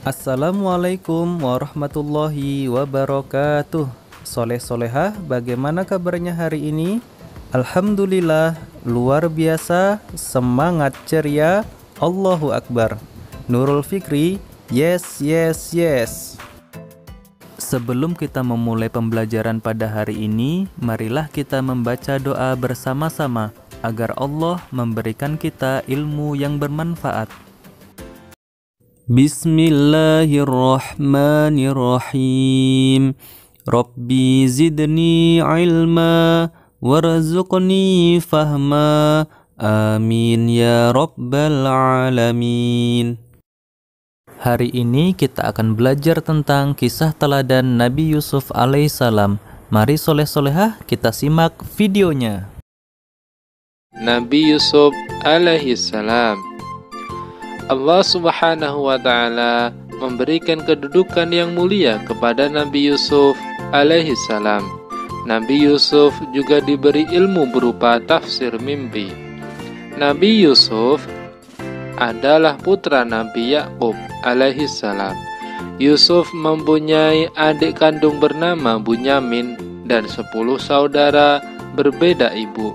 Assalamualaikum warahmatullahi wabarakatuh. Soleh-solehah, bagaimana kabarnya hari ini? Alhamdulillah, luar biasa, semangat ceria, Allahu Akbar. Nurul Fikri, yes, yes, yes. Sebelum kita memulai pembelajaran pada hari ini, marilah kita membaca doa bersama-sama agar Allah memberikan kita ilmu yang bermanfaat. Bismillahirrahmanirrahim. Rabbi zidni ilma warzuqni fahma. Amin ya rabbal alamin. Hari ini kita akan belajar tentang kisah teladan Nabi Yusuf alaihissalam. Mari soleh-solehah kita simak videonya. Nabi Yusuf alaihissalam. Allah Subhanahu wa Ta'ala memberikan kedudukan yang mulia kepada Nabi Yusuf alaihissalam. Nabi Yusuf juga diberi ilmu berupa tafsir mimpi. Nabi Yusuf adalah putra Nabi Yakub alaihissalam. Yusuf mempunyai adik kandung bernama Bunyamin dan 10 saudara berbeda ibu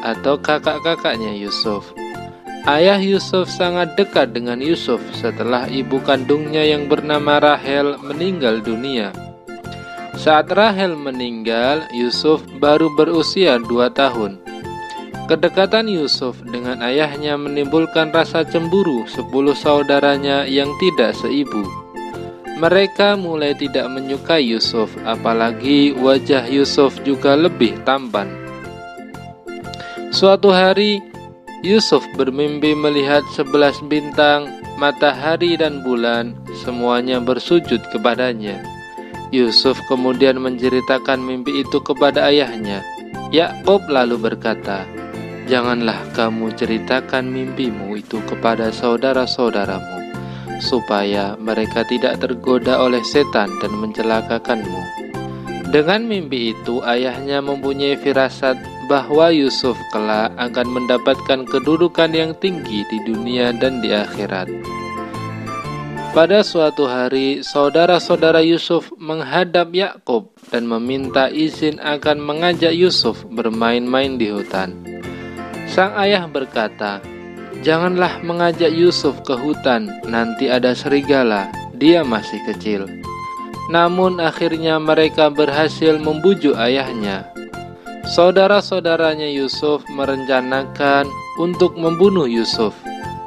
atau kakak-kakaknya Yusuf. Ayah Yusuf sangat dekat dengan Yusuf setelah ibu kandungnya yang bernama Rahel meninggal dunia. Saat Rahel meninggal, Yusuf baru berusia 2 tahun. Kedekatan Yusuf dengan ayahnya menimbulkan rasa cemburu 10 saudaranya yang tidak seibu. Mereka mulai tidak menyukai Yusuf, apalagi wajah Yusuf juga lebih tampan. Suatu hari, Yusuf bermimpi melihat 11 bintang, matahari dan bulan, semuanya bersujud kepadanya. Yusuf kemudian menceritakan mimpi itu kepada ayahnya. Yakub lalu berkata, "Janganlah kamu ceritakan mimpimu itu kepada saudara-saudaramu, supaya mereka tidak tergoda oleh setan dan mencelakakanmu." Dengan mimpi itu, ayahnya mempunyai firasat bahwa Yusuf kelak akan mendapatkan kedudukan yang tinggi di dunia dan di akhirat. Pada suatu hari, saudara-saudara Yusuf menghadap Yakub dan meminta izin akan mengajak Yusuf bermain-main di hutan. Sang ayah berkata, "Janganlah mengajak Yusuf ke hutan, nanti ada serigala, dia masih kecil." Namun akhirnya mereka berhasil membujuk ayahnya. Saudara-saudaranya Yusuf merencanakan untuk membunuh Yusuf.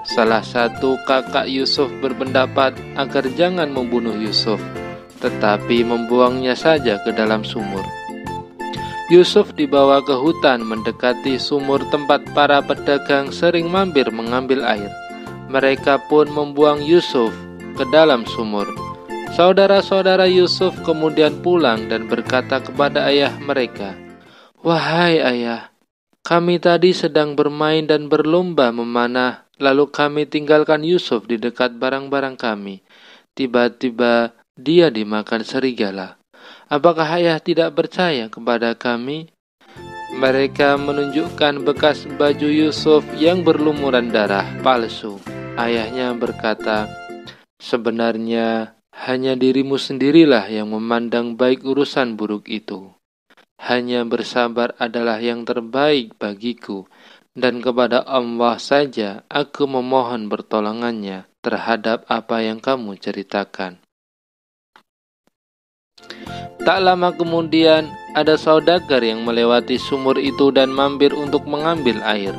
Salah satu kakak Yusuf berpendapat agar jangan membunuh Yusuf, tetapi membuangnya saja ke dalam sumur. Yusuf dibawa ke hutan mendekati sumur tempat para pedagang sering mampir mengambil air. Mereka pun membuang Yusuf ke dalam sumur. Saudara-saudara Yusuf kemudian pulang dan berkata kepada ayah mereka, "Wahai ayah, kami tadi sedang bermain dan berlomba memanah, lalu kami tinggalkan Yusuf di dekat barang-barang kami. Tiba-tiba dia dimakan serigala. Apakah ayah tidak percaya kepada kami?" Mereka menunjukkan bekas baju Yusuf yang berlumuran darah palsu. Ayahnya berkata, "Sebenarnya hanya dirimu sendirilah yang memandang baik urusan buruk itu. Hanya bersabar adalah yang terbaik bagiku, dan kepada Allah saja aku memohon pertolongannya terhadap apa yang kamu ceritakan." Tak lama kemudian, ada saudagar yang melewati sumur itu dan mampir untuk mengambil air.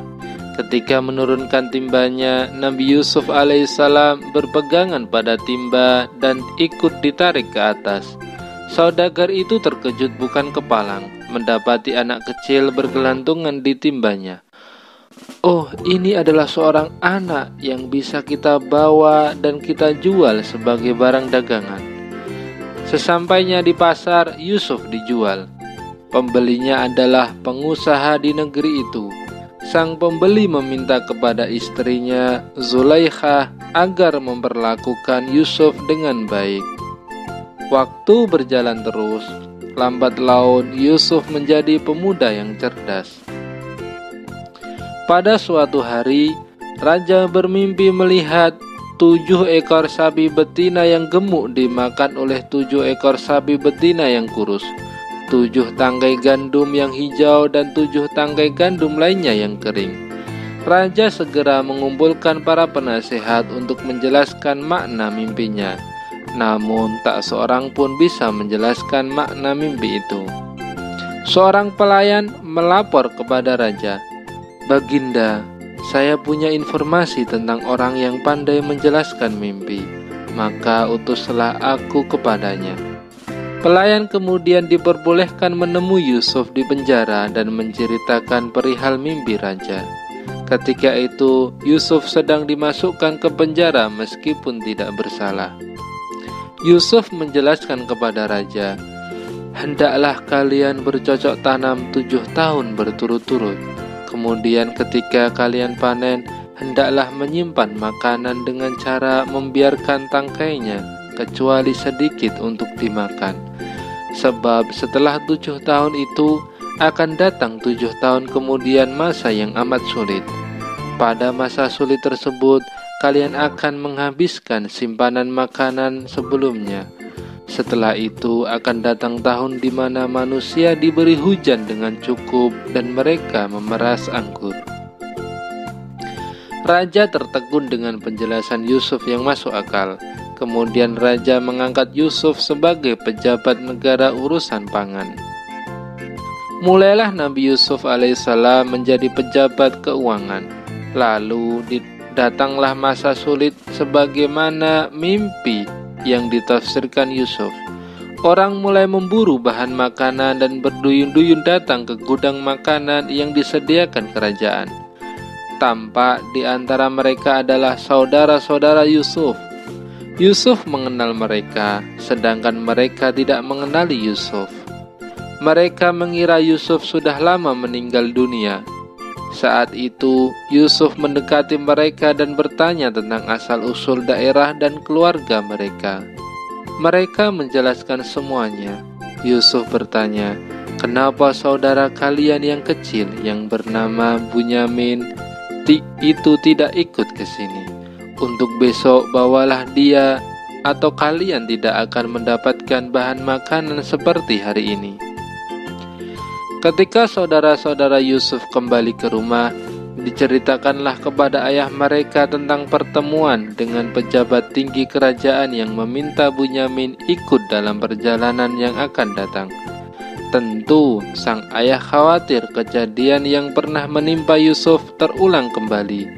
Ketika menurunkan timbanya, Nabi Yusuf alaihissalam berpegangan pada timba dan ikut ditarik ke atas. Saudagar itu terkejut bukan kepalang, mendapati anak kecil bergelantungan di timbanya. "Oh, ini adalah seorang anak yang bisa kita bawa dan kita jual sebagai barang dagangan." Sesampainya di pasar, Yusuf dijual. Pembelinya adalah pengusaha di negeri itu. Sang pembeli meminta kepada istrinya Zulaikha agar memperlakukan Yusuf dengan baik. Waktu berjalan terus, lambat laun Yusuf menjadi pemuda yang cerdas. Pada suatu hari, raja bermimpi melihat 7 ekor sapi betina yang gemuk dimakan oleh 7 ekor sapi betina yang kurus, 7 tangkai gandum yang hijau dan 7 tangkai gandum lainnya yang kering. Raja segera mengumpulkan para penasehat untuk menjelaskan makna mimpinya. Namun tak seorang pun bisa menjelaskan makna mimpi itu. Seorang pelayan melapor kepada raja, "Baginda, saya punya informasi tentang orang yang pandai menjelaskan mimpi, maka utuslah aku kepadanya." Pelayan kemudian diperbolehkan menemui Yusuf di penjara dan menceritakan perihal mimpi raja. Ketika itu Yusuf sedang dimasukkan ke penjara meskipun tidak bersalah. Yusuf menjelaskan kepada raja, "Hendaklah kalian bercocok tanam 7 tahun berturut-turut. Kemudian ketika kalian panen, hendaklah menyimpan makanan dengan cara membiarkan tangkainya, kecuali sedikit untuk dimakan. Sebab setelah 7 tahun itu akan datang 7 tahun kemudian masa yang amat sulit. Pada masa sulit tersebut, kalian akan menghabiskan simpanan makanan sebelumnya. Setelah itu akan datang tahun di mana manusia diberi hujan dengan cukup dan mereka memeras anggur." Raja tertegun dengan penjelasan Yusuf yang masuk akal. Kemudian raja mengangkat Yusuf sebagai pejabat negara urusan pangan. Mulailah Nabi Yusuf alaihissalam menjadi pejabat keuangan. Lalu datanglah masa sulit sebagaimana mimpi yang ditafsirkan Yusuf. Orang mulai memburu bahan makanan dan berduyun-duyun datang ke gudang makanan yang disediakan kerajaan. Tampak di antara mereka adalah saudara-saudara Yusuf. Yusuf mengenal mereka, sedangkan mereka tidak mengenali Yusuf. Mereka mengira Yusuf sudah lama meninggal dunia. Saat itu, Yusuf mendekati mereka dan bertanya tentang asal-usul daerah dan keluarga mereka. Mereka menjelaskan semuanya. Yusuf bertanya, "Kenapa saudara kalian yang kecil yang bernama Bunyamin itu tidak ikut ke sini? Untuk besok bawalah dia, atau kalian tidak akan mendapatkan bahan makanan seperti hari ini." Ketika saudara-saudara Yusuf kembali ke rumah, diceritakanlah kepada ayah mereka tentang pertemuan dengan pejabat tinggi kerajaan yang meminta Bunyamin ikut dalam perjalanan yang akan datang. Tentu sang ayah khawatir kejadian yang pernah menimpa Yusuf terulang kembali.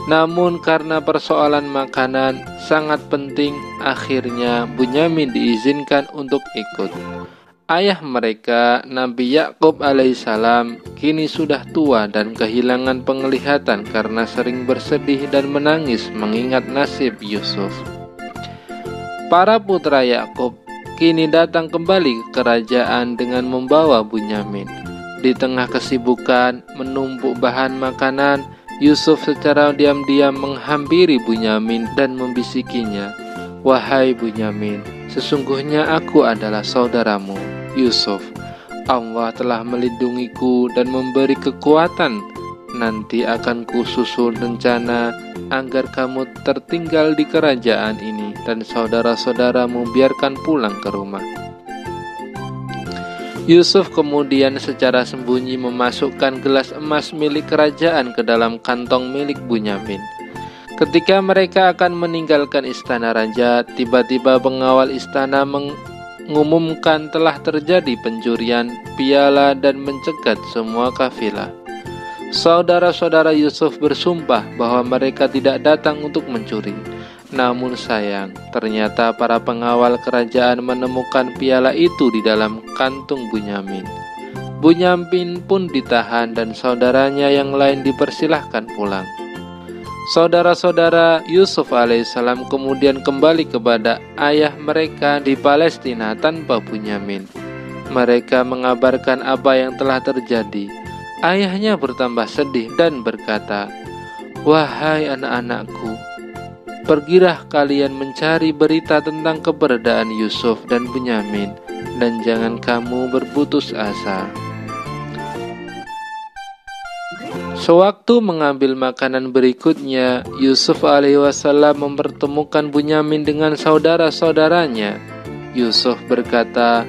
Namun karena persoalan makanan sangat penting, akhirnya Bunyamin diizinkan untuk ikut. Ayah mereka, Nabi Yakub alaihissalam, kini sudah tua dan kehilangan penglihatan karena sering bersedih dan menangis mengingat nasib Yusuf. Para putra Yakub kini datang kembali ke kerajaan dengan membawa Bunyamin. Di tengah kesibukan menumpuk bahan makanan, Yusuf secara diam-diam menghampiri Bunyamin dan membisikinya, "Wahai Bunyamin, sesungguhnya aku adalah saudaramu, Yusuf. Allah telah melindungiku dan memberi kekuatan. Nanti akan kususun rencana agar kamu tertinggal di kerajaan ini dan saudara-saudaramu biarkan pulang ke rumah." Yusuf kemudian secara sembunyi memasukkan gelas emas milik kerajaan ke dalam kantong milik Bunyamin. Ketika mereka akan meninggalkan istana raja, tiba-tiba pengawal istana mengumumkan telah terjadi pencurian piala dan mencegat semua kafilah. Saudara-saudara Yusuf bersumpah bahwa mereka tidak datang untuk mencuri. Namun sayang, ternyata para pengawal kerajaan menemukan piala itu di dalam kantung Bunyamin. Bunyamin pun ditahan dan saudaranya yang lain dipersilahkan pulang. Saudara-saudara Yusuf alaihissalam kemudian kembali kepada ayah mereka di Palestina tanpa Bunyamin. Mereka mengabarkan apa yang telah terjadi. Ayahnya bertambah sedih dan berkata, "Wahai anak-anakku, pergilah kalian mencari berita tentang keberadaan Yusuf dan Bunyamin, dan jangan kamu berputus asa." Sewaktu mengambil makanan berikutnya, Yusuf alaihissalam mempertemukan Bunyamin dengan saudara-saudaranya. Yusuf berkata,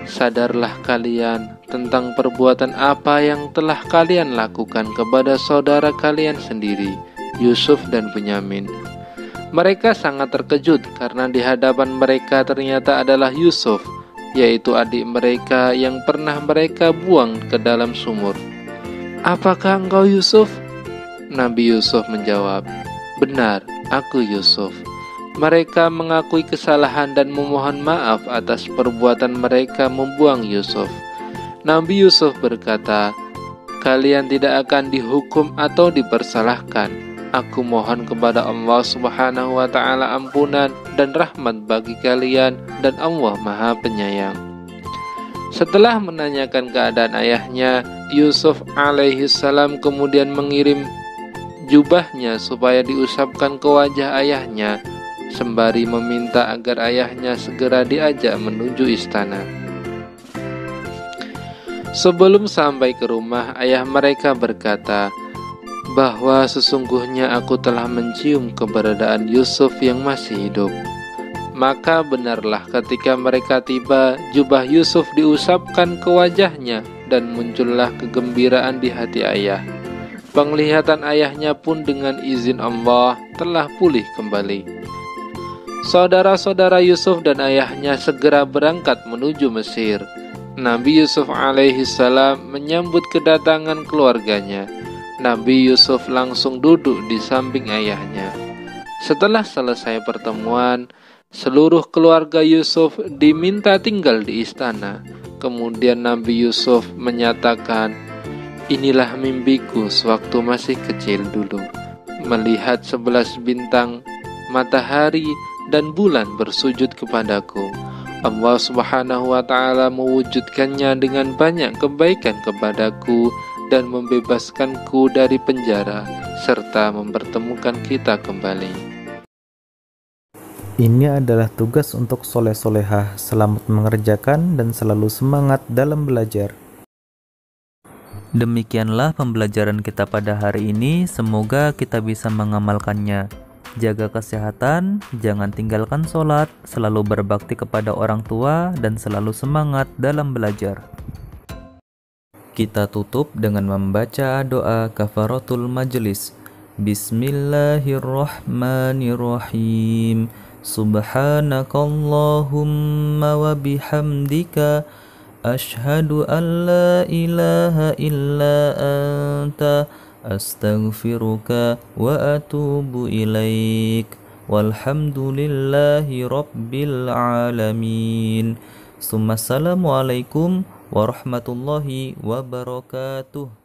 "Sadarlah kalian tentang perbuatan apa yang telah kalian lakukan kepada saudara kalian sendiri, Yusuf dan Bunyamin." Mereka sangat terkejut karena di hadapan mereka ternyata adalah Yusuf, yaitu adik mereka yang pernah mereka buang ke dalam sumur. "Apakah engkau Yusuf?" Nabi Yusuf menjawab, "Benar, aku Yusuf." Mereka mengakui kesalahan dan memohon maaf atas perbuatan mereka membuang Yusuf. Nabi Yusuf berkata, "Kalian tidak akan dihukum atau dipersalahkan. Aku mohon kepada Allah Subhanahu wa Ta'ala ampunan dan rahmat bagi kalian, dan Allah Maha Penyayang." Setelah menanyakan keadaan ayahnya, Yusuf alaihissalam kemudian mengirim jubahnya supaya diusapkan ke wajah ayahnya, sembari meminta agar ayahnya segera diajak menuju istana. Sebelum sampai ke rumah, ayah mereka berkata bahwa sesungguhnya aku telah mencium keberadaan Yusuf yang masih hidup. Maka benarlah ketika mereka tiba, jubah Yusuf diusapkan ke wajahnya dan muncullah kegembiraan di hati ayah. Penglihatan ayahnya pun dengan izin Allah telah pulih kembali. Saudara-saudara Yusuf dan ayahnya segera berangkat menuju Mesir. Nabi Yusuf alaihissalam menyambut kedatangan keluarganya. Nabi Yusuf langsung duduk di samping ayahnya. Setelah selesai pertemuan, seluruh keluarga Yusuf diminta tinggal di istana. Kemudian Nabi Yusuf menyatakan, "Inilah mimpiku sewaktu masih kecil dulu, melihat 11 bintang, matahari, dan bulan bersujud kepadaku. Allah Subhanahu wa Ta'ala mewujudkannya dengan banyak kebaikan kepadaku dan membebaskanku dari penjara, serta mempertemukan kita kembali." Ini adalah tugas untuk soleh-solehah, selamat mengerjakan dan selalu semangat dalam belajar. Demikianlah pembelajaran kita pada hari ini. Semoga kita bisa mengamalkannya. Jaga kesehatan, jangan tinggalkan sholat, selalu berbakti kepada orang tua, dan selalu semangat dalam belajar. Kita tutup dengan membaca doa kafaratul majelis. Bismillahirrahmanirrahim. Subhanakallahumma wa bihamdika, ashhadu an la ilaha illa anta, astaghfiruka wa atubu ilaik. Walhamdulillahi rabbil alamin. Assalamualaikum warahmatullahi wabarakatuh.